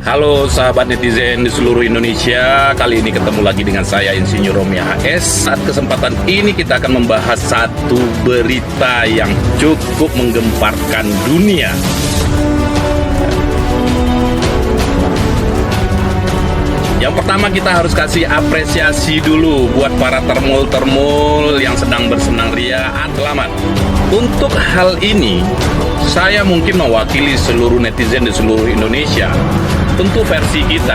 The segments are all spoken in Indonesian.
Halo sahabat netizen di seluruh Indonesia, kali ini ketemu lagi dengan saya Insinyur Romi HS. Saat kesempatan ini kita akan membahas satu berita yang cukup menggemparkan dunia. Yang pertama, kita harus kasih apresiasi dulu buat para termul-termul yang sedang bersenang ria. Selamat. Untuk hal ini, saya mungkin mewakili seluruh netizen di seluruh Indonesia. Tentu versi kita,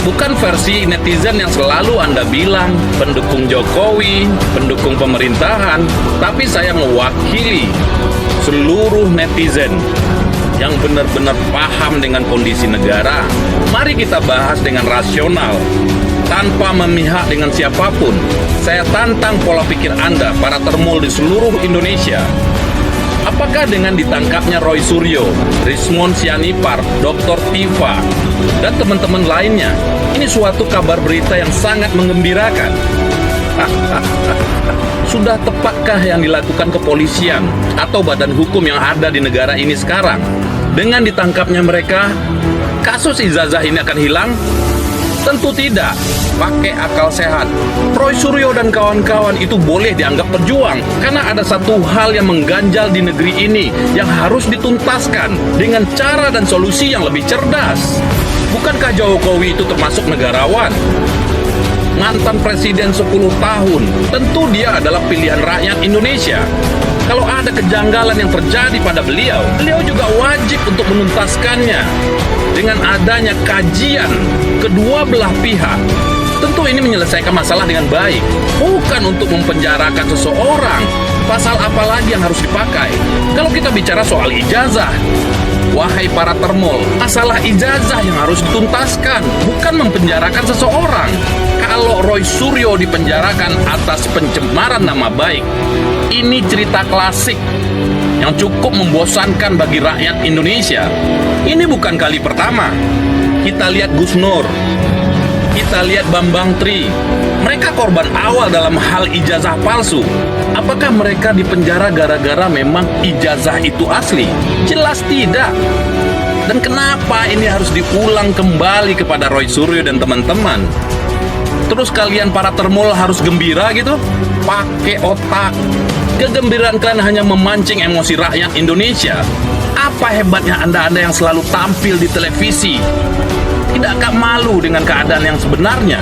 bukan versi netizen yang selalu Anda bilang pendukung Jokowi, pendukung pemerintahan, tapi saya mewakili seluruh netizen yang benar-benar paham dengan kondisi negara. Mari kita bahas dengan rasional, tanpa memihak dengan siapapun. Saya tantang pola pikir Anda, para termul di seluruh Indonesia. Apakah dengan ditangkapnya Roy Suryo, Rizmon Sianipar, Dr. Tiva, dan teman-teman lainnya, ini suatu kabar berita yang sangat menggembirakan? Sudah tepatkah yang dilakukan kepolisian atau badan hukum yang ada di negara ini sekarang? Dengan ditangkapnya mereka, kasus ijazah ini akan hilang? Tentu tidak. Pakai akal sehat, Roy Suryo dan kawan-kawan itu boleh dianggap pejuang karena ada satu hal yang mengganjal di negeri ini yang harus dituntaskan dengan cara dan solusi yang lebih cerdas. Bukankah Jokowi itu termasuk negarawan? Mantan presiden 10 tahun, tentu dia adalah pilihan rakyat Indonesia. Kalau ada kejanggalan yang terjadi pada beliau juga wajib untuk menuntaskannya. Dengan adanya kajian kedua belah pihak, tentu ini menyelesaikan masalah dengan baik. Bukan untuk mempenjarakan seseorang. Pasal apa lagi yang harus dipakai? Kalau kita bicara soal ijazah, wahai para termul, masalah ijazah yang harus dituntaskan, bukan mempenjarakan seseorang. Kalau Roy Suryo dipenjarakan atas pencemaran nama baik, ini cerita klasik yang cukup membosankan bagi rakyat Indonesia. Ini bukan kali pertama. Kita lihat Gus Nur, kita lihat Bambang Tri. Mereka korban awal dalam hal ijazah palsu. Apakah mereka dipenjara gara-gara memang ijazah itu asli? Jelas tidak. Dan kenapa ini harus diulang kembali kepada Roy Suryo dan teman-teman? Terus kalian para termul harus gembira gitu? Pakai otak. Kegembiraan kalian hanya memancing emosi rakyat Indonesia. Apa hebatnya Anda-Anda yang selalu tampil di televisi? Tidakkah malu dengan keadaan yang sebenarnya?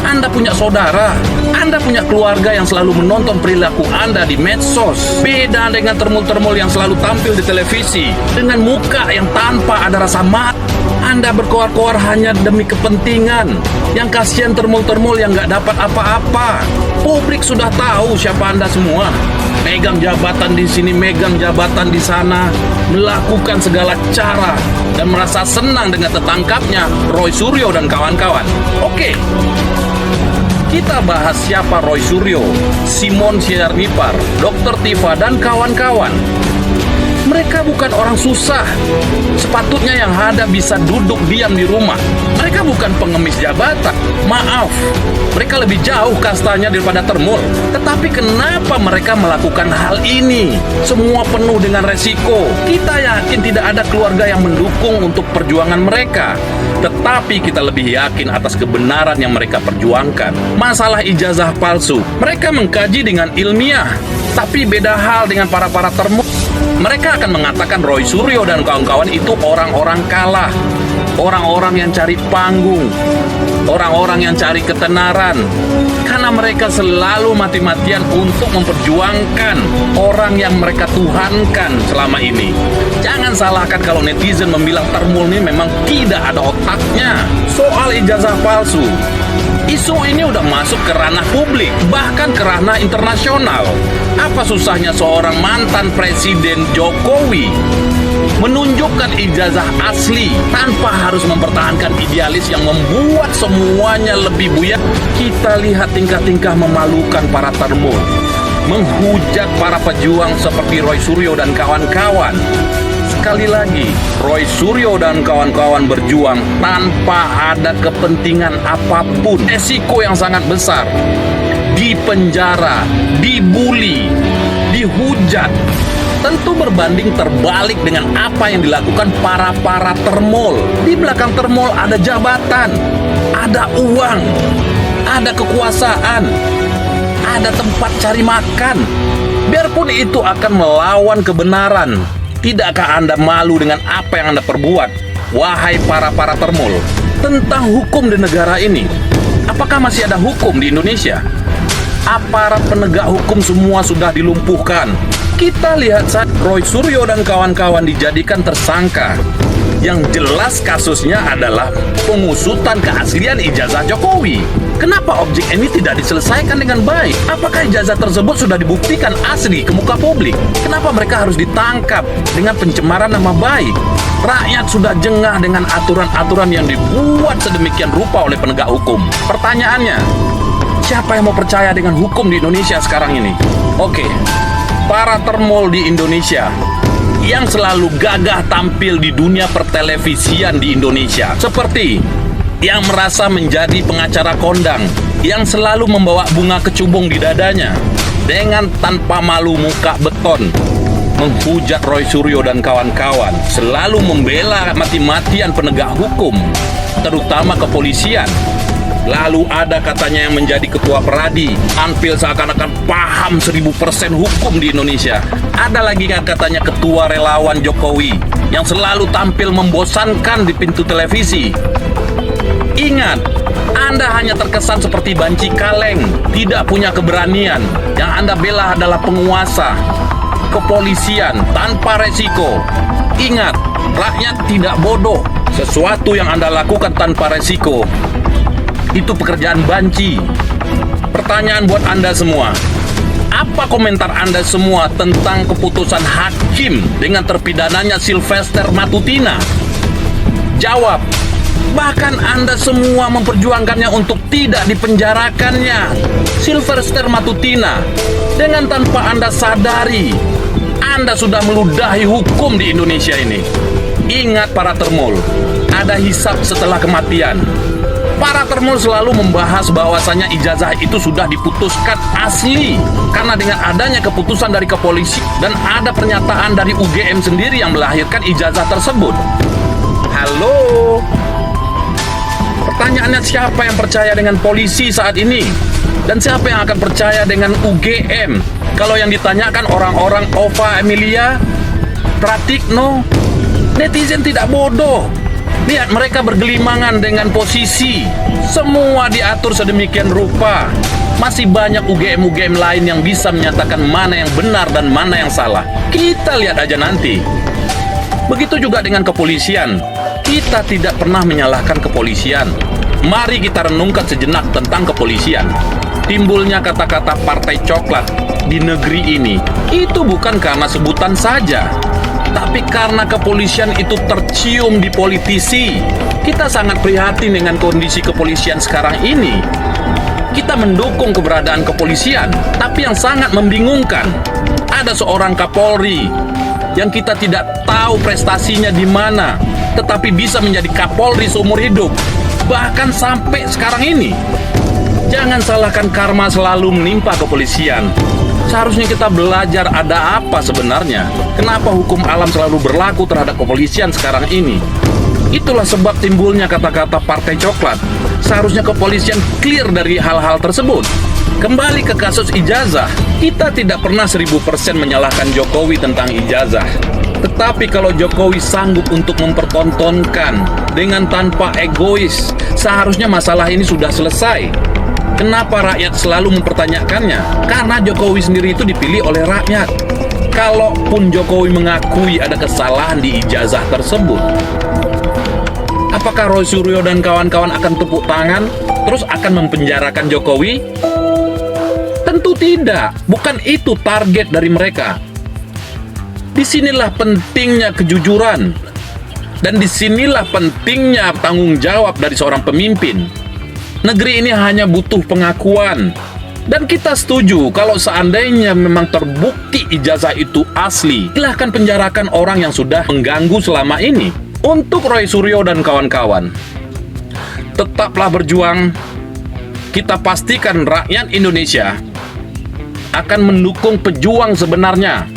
Anda punya saudara, Anda punya keluarga yang selalu menonton perilaku Anda di medsos. Beda dengan termul-termul yang selalu tampil di televisi dengan muka yang tanpa ada rasa mata. Anda berkoar-koar hanya demi kepentingan. Yang kasihan termul-termul yang nggak dapat apa-apa. Publik sudah tahu siapa Anda semua. Megang jabatan di sini, megang jabatan di sana, melakukan segala cara dan merasa senang dengan tertangkapnya Roy Suryo dan kawan-kawan. Oke, kita bahas siapa Roy Suryo, Rizmon Sianipar, Dr. Tiva, dan kawan-kawan. Mereka bukan orang susah. Sepatutnya yang ada bisa duduk diam di rumah. Mereka bukan pengemis jabatan. Maaf, mereka lebih jauh kastanya daripada termul. Tetapi kenapa mereka melakukan hal ini? Semua penuh dengan resiko. Kita yakin tidak ada keluarga yang mendukung untuk perjuangan mereka. Tetapi kita lebih yakin atas kebenaran yang mereka perjuangkan. Masalah ijazah palsu, mereka mengkaji dengan ilmiah. Tapi beda hal dengan para termul. Mereka akan mengatakan Roy Suryo dan kawan-kawan itu orang-orang kalah, orang-orang yang cari panggung, orang-orang yang cari ketenaran, karena mereka selalu mati-matian untuk memperjuangkan orang yang mereka tuhankan selama ini. Jangan salahkan kalau netizen membilang termul ini memang tidak ada otaknya. Soal ijazah palsu, isu ini udah masuk ke ranah publik, bahkan ke ranah internasional. Apa susahnya seorang mantan presiden Jokowi menunjukkan ijazah asli tanpa harus mempertahankan idealis yang membuat semuanya lebih buyar? Kita lihat tingkah-tingkah memalukan para termul, menghujat para pejuang seperti Roy Suryo dan kawan-kawan. Sekali lagi, Roy Suryo dan kawan-kawan berjuang tanpa ada kepentingan apapun. Resiko yang sangat besar. Dipenjara, dibully, menghujat. Tentu berbanding terbalik dengan apa yang dilakukan para termol. Di belakang termol ada jabatan, ada uang, ada kekuasaan, ada tempat cari makan. Biarpun itu akan melawan kebenaran, tidakkah Anda malu dengan apa yang Anda perbuat? Wahai para termol, tentang hukum di negara ini, apakah masih ada hukum di Indonesia? Aparat penegak hukum semua sudah dilumpuhkan. Kita lihat saat Roy Suryo dan kawan-kawan dijadikan tersangka. Yang jelas kasusnya adalah pengusutan keaslian ijazah Jokowi. Kenapa objek ini tidak diselesaikan dengan baik? Apakah ijazah tersebut sudah dibuktikan asli ke muka publik? Kenapa mereka harus ditangkap dengan pencemaran nama baik? Rakyat sudah jengah dengan aturan-aturan yang dibuat sedemikian rupa oleh penegak hukum. Pertanyaannya, siapa yang mau percaya dengan hukum di Indonesia sekarang ini? Oke, para termol di Indonesia yang selalu gagah tampil di dunia pertelevisian di Indonesia, seperti yang merasa menjadi pengacara kondang, yang selalu membawa bunga kecubung di dadanya, dengan tanpa malu muka beton, menghujat Roy Suryo dan kawan-kawan, selalu membela mati-matian penegak hukum, terutama kepolisian. Lalu ada katanya yang menjadi ketua Peradi, tampil seakan-akan paham 1000% hukum di Indonesia. Ada lagi katanya ketua relawan Jokowi yang selalu tampil membosankan di pintu televisi. Ingat, Anda hanya terkesan seperti banci kaleng, tidak punya keberanian. Yang Anda bela adalah penguasa, kepolisian tanpa resiko. Ingat, rakyat tidak bodoh. Sesuatu yang Anda lakukan tanpa resiko, itu pekerjaan banci. Pertanyaan buat Anda semua, apa komentar Anda semua tentang keputusan hakim dengan terpidananya Sylvester Matutina? Jawab. Bahkan Anda semua memperjuangkannya untuk tidak dipenjarakannya. Sylvester Matutina, dengan tanpa Anda sadari, Anda sudah meludahi hukum di Indonesia ini. Ingat para termol, ada hisab setelah kematian. Para termol selalu membahas bahwasanya ijazah itu sudah diputuskan asli karena dengan adanya keputusan dari kepolisian dan ada pernyataan dari UGM sendiri yang melahirkan ijazah tersebut. Halo? Pertanyaannya, siapa yang percaya dengan polisi saat ini? Dan siapa yang akan percaya dengan UGM? Kalau yang ditanyakan orang-orang Ova Emilia, Pratikno, netizen tidak bodoh. Lihat mereka bergelimangan dengan posisi. Semua diatur sedemikian rupa. Masih banyak UGM-UGM lain yang bisa menyatakan mana yang benar dan mana yang salah. Kita lihat aja nanti. Begitu juga dengan kepolisian. Kita tidak pernah menyalahkan kepolisian. Mari kita renungkan sejenak tentang kepolisian. Timbulnya kata-kata partai coklat di negeri ini, itu bukan karena sebutan saja, tapi karena kepolisian itu tercium di politisi. Kita sangat prihatin dengan kondisi kepolisian sekarang ini. Kita mendukung keberadaan kepolisian, tapi yang sangat membingungkan, ada seorang Kapolri yang kita tidak tahu prestasinya di mana, tetapi bisa menjadi Kapolri seumur hidup, bahkan sampai sekarang ini. Jangan salahkan karma selalu menimpa kepolisian. Seharusnya kita belajar ada apa sebenarnya. Kenapa hukum alam selalu berlaku terhadap kepolisian sekarang ini? Itulah sebab timbulnya kata-kata partai coklat. Seharusnya kepolisian clear dari hal-hal tersebut. Kembali ke kasus ijazah, kita tidak pernah 1000% menyalahkan Jokowi tentang ijazah. Tetapi kalau Jokowi sanggup untuk mempertontonkan dengan tanpa egois, seharusnya masalah ini sudah selesai. Kenapa rakyat selalu mempertanyakannya? Karena Jokowi sendiri itu dipilih oleh rakyat. Kalaupun Jokowi mengakui ada kesalahan di ijazah tersebut, apakah Roy Suryo dan kawan-kawan akan tepuk tangan terus akan mempenjarakan Jokowi? Tentu tidak. Bukan itu target dari mereka. Disinilah pentingnya kejujuran. Dan disinilah pentingnya tanggung jawab dari seorang pemimpin. Negeri ini hanya butuh pengakuan. Dan kita setuju kalau seandainya memang terbukti ijazah itu asli, silahkan penjarakan orang yang sudah mengganggu selama ini. Untuk Roy Suryo dan kawan-kawan, tetaplah berjuang. Kita pastikan rakyat Indonesia akan mendukung pejuang sebenarnya